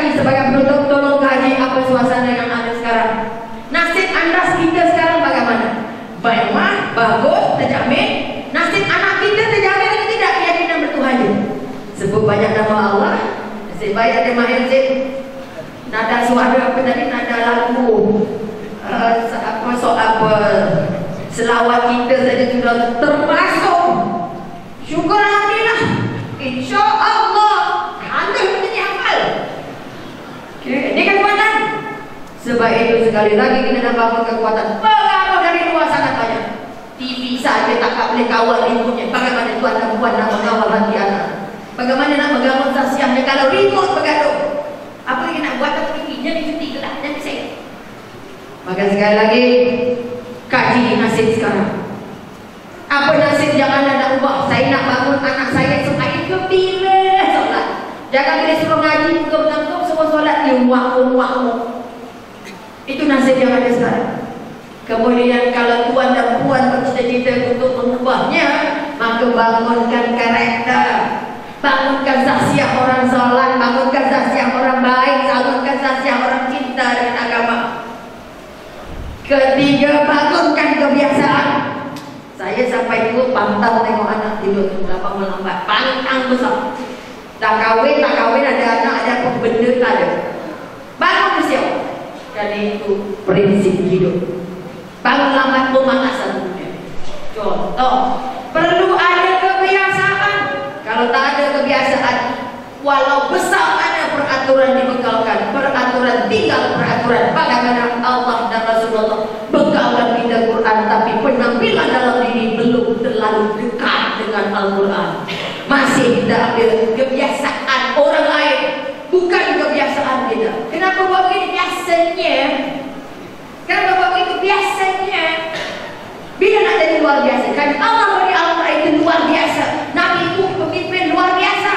kaji sebagai penutup, tolong kaji apa suasana yang ada sekarang. Nasib anda kita sekarang bagaimana? Baik, bagus, terjamin. Nasib anak kita terjamin atau tidak keyakinan bertuhannya? Sebut banyak nama Allah. Nasib baik ada mahir nada suara apa tadi, nada lagu selawat kita saja sudah termasuk. Syukur alhamdulillah, insya Allah anda menjadi hafal. Ini kekuatan. Sebab itu sekali lagi kita nak bangun kekuatan. Pengaruh dari luar sangat banyak. TV saja tak boleh kawal remote-nya. Bagaimana tuan dan puan nak mengawal hati anak? Bagaimana nak menggabung sasiahnya kalau remote bergaduh? Apa yang nak buat atau ini? Jadi cuti ke tak? Jadi saya. Maka sekali lagi kaji nasib sekarang. Apa nasib yang anda nak ubah? Saya nak bangun anak saya supaya gembira solat. Jangan bila suruh ngaji muka bertanggung semua solat dia muak-muak. Itu nasib yang ada sekarang. Kemudian kalau tuan dan puan bercita-cita untuk mengubahnya, maka bangunkan karakter, bangunkan sahsiah orang solat, bangunkan sahsiah orang baik, bangunkan sahsiah orang cinta dengan agama. Ketiga, bangunkan kebiasaan. Saya sampai dulu pantau tengok anak tidur berapa melambat, pantang besar. Tak kahwin ada anak, ada apa benda tak ada. Bangun bersiap. Jadi itu prinsip hidup. Bangun lambat pemanasan dunia. Contoh, perlu ada kebiasaan. Kalau tak ada kebiasaan, walau besar ada peraturan dibekalkan, peraturan tinggal peraturan. Bagaimana Allah dan Rasulullah bekalkan kita Quran, tapi penampilan dalam diri belum terlalu dekat dengan Al-Quran. Masih kita ambil kebiasaan orang lain, bukan kebiasaan kita. Kenapa buat begini? Biasanya. Kenapa buat begitu? Biasanya. Bila nak jadi luar biasa? Kan Allah beri Al-Quran itu luar biasa. Nabi itu pemimpin luar biasa.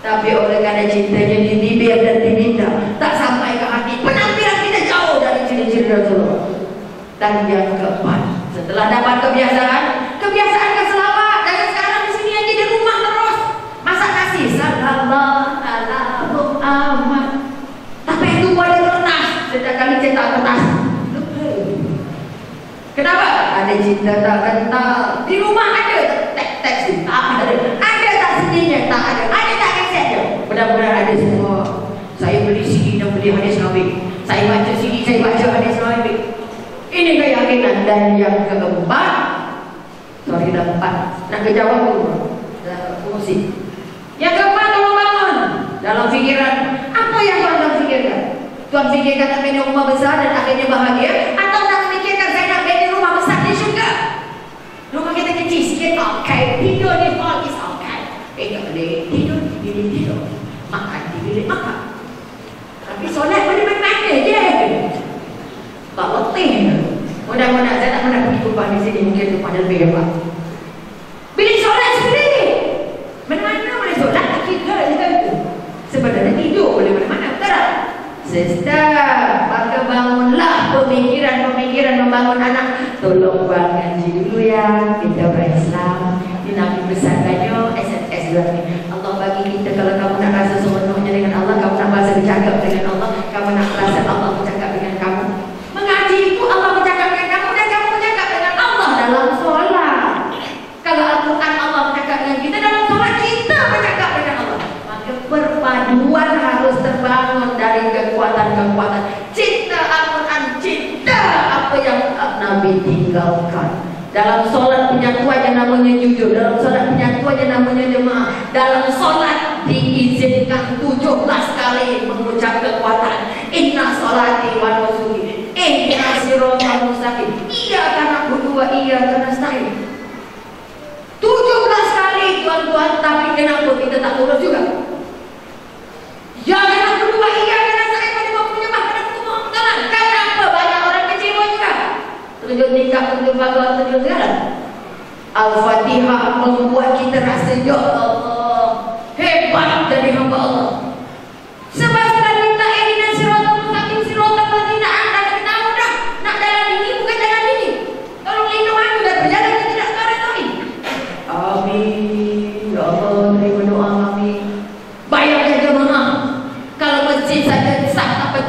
Tapi oleh karena cintanya di bibir dan di minda, tak sampai ke hati. Penampilan kita jauh dari ciri-ciri Rasulullah. Dan yang keempat, setelah dapat kebiasaan, kebiasaan keselawat. Dan sekarang di sini aja di rumah terus masak nasi. Sallallahu alaihi wasallam. Tapi itu boleh kertas. Setiap kali cetak kertas. Kenapa? Ada cinta tak kental. Di rumah ada teks tak ada. Ada tak sendirinya? Tak ada. Ada tak kaset je? Benar-benar ada semua. Saya beli CD dan beli hadis Nabi. Saya baca CD, saya baca hadis Nabi. Ini keyakinan. Dan yang keempat, sorry dah empat. Nak kejawab dulu. Dah fungsi. Yang keempat, tolong bangun dalam fikiran. Apa yang tuan fikirkan? Tuan fikirkan nak bina rumah besar dan akhirnya bahagia, atau nak memikirkan saya nak bina rumah besar di syurga? Rumah kita kecil sikit, okay. Tidur di hall is okay. Tak boleh tidur di bilik tidur, makan di bilik makan. Tapi solat boleh mana-mana je. Tak letih. Mudah-mudahan saya tak pernah pergi tumpah di sini, mungkin tumpah dia lebih apa. Bilik solat sendiri. Mana-mana boleh solat, kita itu. Sebenarnya tidur boleh mana-mana, betul tak? Sister, maka bangunlah pemikiran-pemikiran membangun anak. Tolong buat ngaji dulu ya. Kita berislam. Di Nabi bersabdanya SMS dua ni. Allah bagi kita, kalau kamu nak rasa sepenuhnya dengan Allah, kamu nak rasa bercakap dengan Allah, kamu nak rasa Allah bercakap dengan kamu. Mengaji itu Allah bercakap dengan kamu dan kamu bercakap dengan Allah dalam solat. Kalau Al-Quran Allah bercakap dengan kita, dalam solat kita bercakap dengan Allah. Maka perpaduan harus terbangun dari kekuatan-kekuatan cinta Al-Quran, cinta apa yang Nabi tinggalkan. Dalam solat penyatu aja namanya jujur, dalam solat penyatu aja namanya jemaah, dalam solat diizinkan 17 kali mengucap kekuatan inna sholati wa nusuki ihdinas siratal mustaqim iyyaka na'budu wa iyyaka nasta'in. 17 kali tuan-tuan, tapi kenapa kita tak urus juga? Ya, kenapa berdua iya dengan saya pada mau menyembah pada semua betulan? Kenapa banyak orang kecewa juga? Tunjuk nikah, tunjuk bangga, tunjuk segala. Al-Fatihah membuat kita rasa ya Allah, hebat dari hamba Allah. Sebab setelah minta ihdinas siratal mustaqim siratal ladzina an'amta kita dah nak jalan ini bukan jalan ini. Tolong lindungi aku dan berjalan ke tidak sekarang. Amin. Ya Allah, terima doa kami. Bayar saja maaf. Kalau masjid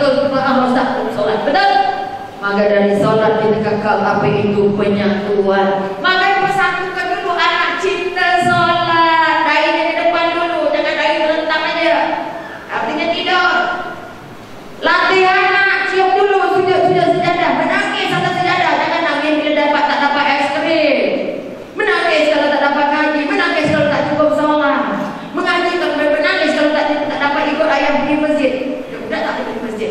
betul harus takut solat, betul? Maka dari solat kita kekal apa itu penyatuan. Maka persatukan dulu anak cinta solat. Dainya di depan dulu, jangan dai melentang aja. Artinya tidur. Latih anak, siap dulu sudah sejadah. Menangis atas sejadah, jangan nangis bila tak dapat es krim. Menangis kalau tak dapat ngaji, menangis kalau tak cukup solat. Mengaji kalau menangis kalau tak dapat ikut ayah pergi masjid. Sudah tak pergi masjid.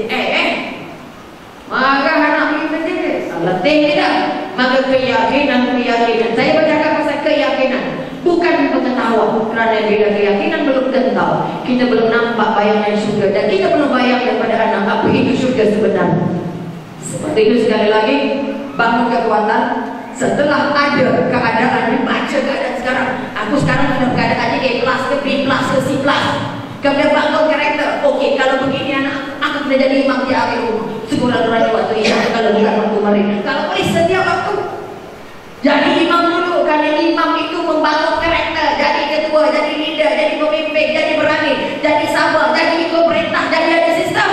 Maka anak pergi masjid. Letih tidak? Maka keyakinan. Saya bercakap pasal keyakinan, bukan pengetahuan. Kerana bila keyakinan belum tentu, kita belum nampak bayangan syurga dan kita belum bayangkan pada anak apa itu syurga sebenarnya. Seperti itu sekali lagi, bangun kekuatan. Setelah ada keadaan, baca keadaan sekarang. Aku sekarang sudah keadaannya A+, ke B+, ke C+. Kemudian bangun karakter. Okey, kalau begini anak, aku sudah jadi imam di akhir umur. Sekurang-kurangnya waktu ini, kalau bukan waktu mereka. Kalau boleh setiap waktu. Jadi imam dulu, karena imam itu membangun karakter. Jadi ketua, jadi leader, jadi pemimpin, jadi berani, jadi sabar, jadi ikut perintah, jadi ada sistem.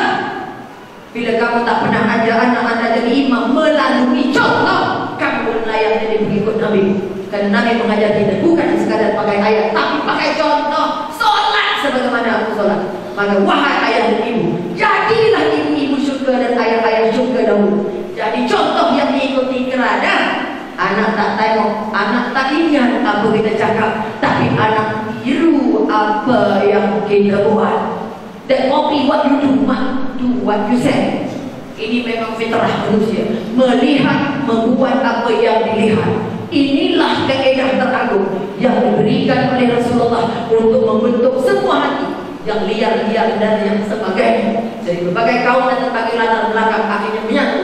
Bila kamu tak pernah ajar anak-anak jadi imam melalui contoh, kamu layak jadi pengikut Nabi. Karena Nabi mengajar kita bukan sekadar pakai ayat, tapi pakai contoh. Solat sebagaimana aku solat. Maka wahai ayah dan ibu, jadilah ibu-ibu syurga dan ayah-ayah syurga dahulu. Jadi contoh yang diikuti, kerana anak tak tengok, anak tak ingat apa kita cakap, tapi anak tiru apa yang kita buat. That copy what you do, what you say. Ini memang fitrah manusia, melihat, membuat apa yang dilihat. Inilah kaedah teragung yang diberikan oleh Rasulullah untuk membentuk semua hati yang liar-liar dan yang sebagainya. Dari berbagai kaum dan berbagai latar belakang akhirnya menyatu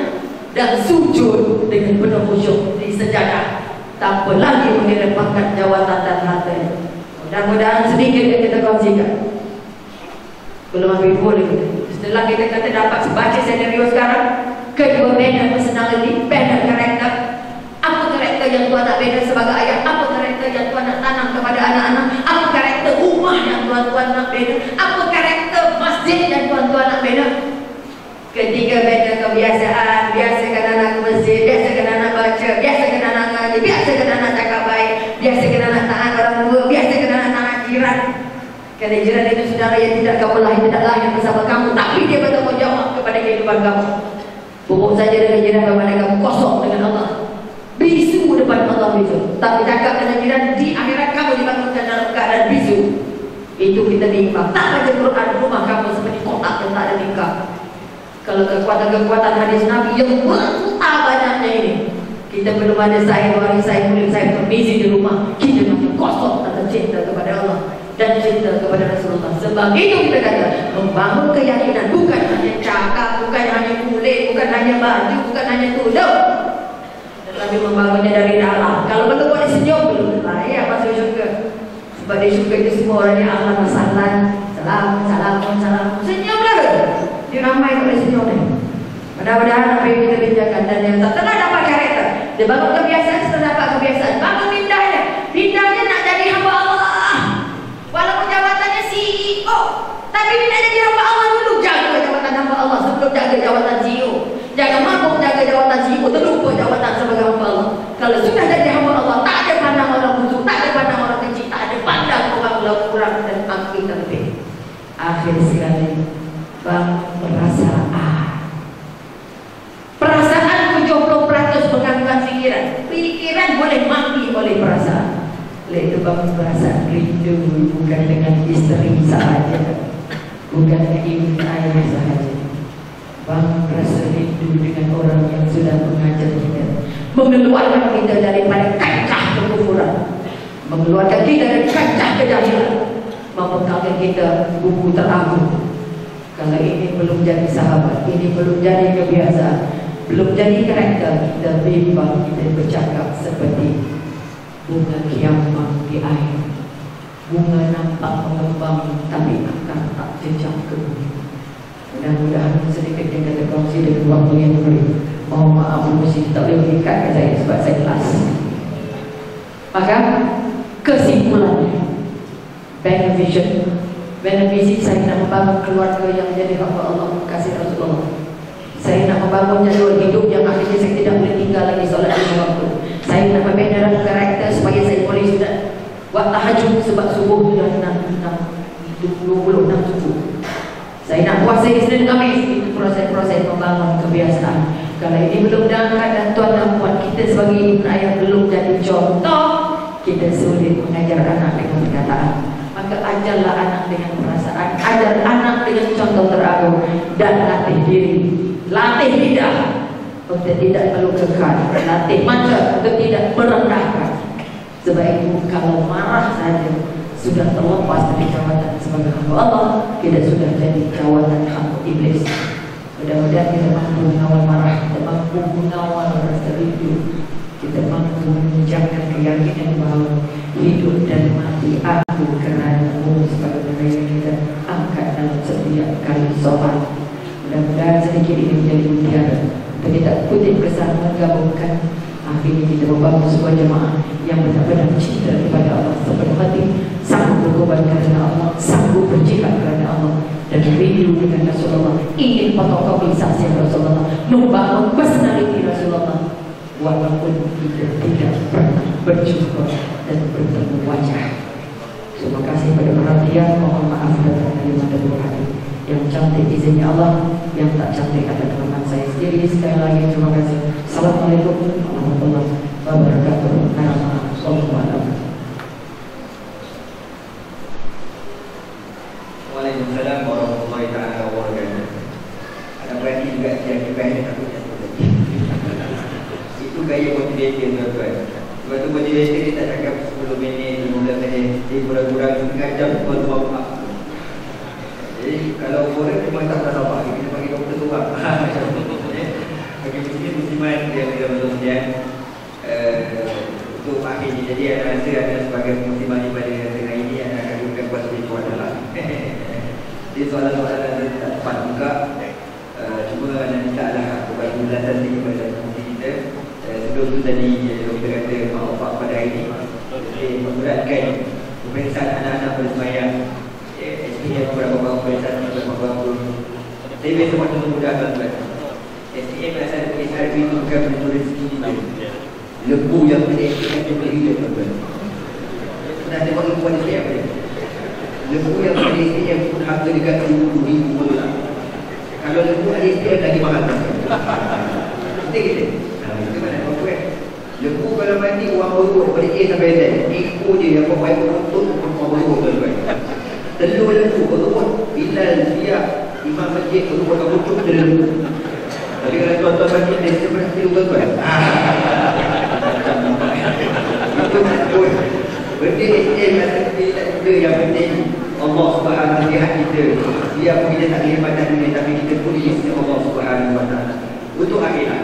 dan sujud dengan penuh khusyuk di sejadah, tanpa lagi mengedepankan jawatan dan harta. Mudah-mudahan sedikit yang kita kongsikan. Belum habis boleh. Setelah kita kata dapat sebaca senario sekarang, kedua banner personality, banner karakter. Apa karakter yang Tuhan nak bina sebagai ayah? Apa karakter yang Tuhan nak tanam kepada anak-anak? Apa karakter rumah yang Tuhan nak bina? Apa karakter masjid yang Tuhan nak bina? Ketiga banner kebiasaan, biasakan anak ke masjid, biasakan anak baca, biasakan anak ngaji, biasakan anak cakap baik, biasakan anak tahan orang tua, biasakan anak tahan jiran. Kerana jiran itu saudara yang tidak kamu lahir, tidak lahir bersama kamu, tapi dia bertanggung jawab kepada kehidupan kamu. Pokok saja dengan jiran kepada kamu kosong dengan Allah. Bisu depan Allah bisu. Tapi cakap dengan jiran, di akhirat kamu dibangunkan dalam keadaan bisu. Itu kita diimbang. Tak baca Quran, rumah kamu seperti kotak yang tak ada tingkah. Kalau kekuatan-kekuatan hadis Nabi yang berputar banyaknya ini, kita belum ada saya, wari saya, mulim saya berbisi di rumah, kita masih kosong atas cinta kepada Allah dan cinta kepada Rasulullah. Sebab itu kita kata, membangun keyakinan bukan hanya cakap, bukan hanya kulit, bukan hanya baju, bukan hanya tudung, tetapi membangunnya dari dalam. Kalau belum boleh senyum, belum layak masuk syurga. Sebab di syurga itu semua orangnya ahlan wa sahlan, salam, senyumlah. Diramai oleh senyum ni. Mudah-mudahan apa yang kita bincangkan dan yang tak telah dapat karakter, dia bangun kebiasaan, setelah dapat kebiasaan, bangun pindahnya nak jadi hamba Allah. Walaupun jawatannya CEO, tapi dia nak jadi hamba Allah dulu. Jaga jawatan hamba Allah sebelum jaga jawatan CEO. Jangan mabuk jaga jawatan CEO, terlupa jawatan sebagai hamba Allah. Kalau sudah jadi hamba Allah, tak ada pandang orang busuk, tak ada pandang orang kecil, tak ada pandang orang kurang dan makin lebih. Akhir sekali, perasaan 70% menggangguan pikiran. Pikiran boleh mati oleh perasaan. Oleh itu bangun perasaan rindu, bukan dengan istri sahaja, bukan dengan ibu ayah sahaja. Bangun rasa rindu dengan orang yang sudah mengajar kita, mengeluarkan kita daripada kancah kekufuran, mengeluarkan kita dari kancah kejahilan, membekalkan kita buku teragung. Kalau ini belum jadi sahabat, ini belum jadi kebiasaan, belum jadi karakter, kita bimbang, kita bercakap seperti bunga kiamat di air. Bunga nampak mengembang, tapi akan tak jejak ke bumi. Mudah-mudahan sedikit yang kita kongsi dengan waktu yang beri. Mohon maaf, mesti tak boleh berikan ke saya sebab saya kelas. Maka kesimpulannya, benefit saya nak membangun keluarga yang menjadi hamba Allah, kasih Rasulullah. membangun jadual hidup yang akhirnya saya tidak boleh tinggal lagi solat 5 waktu. Saya nak membenarkan karakter supaya saya boleh sudah buat tahajud sebab subuh sudah 26 subuh. Saya nak puasa Isnin Khamis. Itu proses-proses membangun kebiasaan. Kalau ini belum diangkat dan tuan dan puan kita sebagai ibu ayah belum jadi contoh, kita sulit mengajar anak dengan perkataan. Maka ajarlah anak dengan perasaan, ajar anak dengan contoh teragung, dan latih diri, latih lidah untuk tidak melukakan, latih mata untuk tidak merendahkan. Sebab itu kalau marah saja sudah terlepas dari jawatan sebagai hamba Allah, kita sudah jadi jawatan hamba iblis. Mudah-mudahan kita mampu mengawal marah, kita mampu mengawal rasa rindu, kita mampu menjaga keyakinan bahawa hidup dan mati aku kerana-Mu, sebagaimana yang kita angkat dalam setiap kali solat. Mudah-mudahan sedikit ini menjadi mutiara untuk kita kutip bersama, menggabungkan. Akhirnya kita membangun sebuah jemaah yang benar-benar cinta kepada Allah sepenuh hati, sanggup berkorban kerana Allah, sanggup berjihad kerana Allah, dan rindu dengan Rasulullah, ingin fotokopi saksi Rasulullah, membangun personality Rasulullah, walaupun kita tidak pernah berjumpa dan bertemu wajah. Terima kasih pada perhatian, mohon maaf dan kalimat hati yang cantik izinnya Allah, yang tak cantik ada kelemahan saya sendiri. Sekali lagi terima kasih. Assalamualaikum warahmatullahi wabarakatuh. Waalaikumsalam warahmatullahi wabarakatuh. Ada berani juga yang kita ini takutnya itu gaya motivasi tuan-tuan. Sebab tu motivasi dia tak cakap 10 minit, 15 minit, dia kurang-kurang setengah jam baru warm up. Jadi kalau orang memang tak pernah sabar, kita panggil doktor tu lah. Bagi musliman yang kemudian untuk akhir ini, jadi saya rasa ada sebagai musliman pada tengah ini yang akan gunakan kuasa spiritual adalah jadi soalan-soalan yang tak tepat juga. Cuma nanti taklah berbagi ulasan lagi pada komisi kita. Sebelum tu tadi doktor kata maaf pada hari ini memberatkan pemeriksaan anak-anak bersemayam. SPM beberapa pemeriksaan beberapa. Saya biasa waktu mudah tuan-tuan. SPM asal SRB itu bukan bentuk rezeki kita. Lembu yang boleh SPM dia boleh hidup tuan-tuan. Pernah tengok lembu ada SPM dia? Lembu yang boleh SPM pun harga dekat RM20,000 pun tak. Kalau lembu ada SPM lagi mahal tuan-tuan. Betul kita? Kita mana apa kan? Lembu kalau mati orang berurut pada A sampai Z. Ekor je yang bawa ekor untuk orang berurut tuan-tuan. Telur lembu berurut. Bilal, Siap, Imam Masjid berurut akan pucuk dari lembu. Tapi kalau tuan-tuan masjid dia seperti tuan-tuan. Itu pun benda SPM tak ada yang penting Allah Subhanahu lihat kita. Biarpun kita tak boleh pandang dunia, tapi kita boleh isi Allah Subhanahu wa ta'ala untuk akhirat.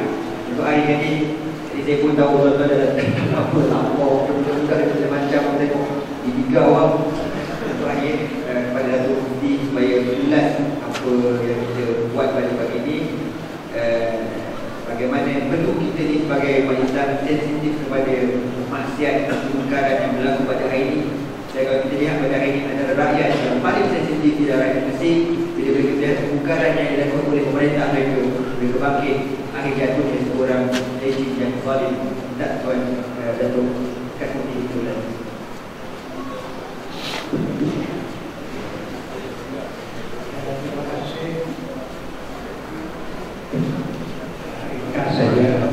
Untuk hari ini saya pun tahu tuan-tuan ada apa budak-budak macam-macam tengok di tiga orang untuk akhir pada satu bukti supaya jelas apa yang kita buat pada pagi ini. Bagaimana bentuk kita ni sebagai Islam sensitif kepada maksiat dan kemungkaran yang berlaku pada hari ini. Dan kalau kita lihat pada hari ini antara rakyat yang paling sensitif di rakyat Mesir, bila mereka melihat kemungkaran yang dilakukan oleh pemerintah mereka bangkit, akhir jatuhnya seorang rejim yang zalim. Tak tuan Datuk Kasmudi itu lah. Saja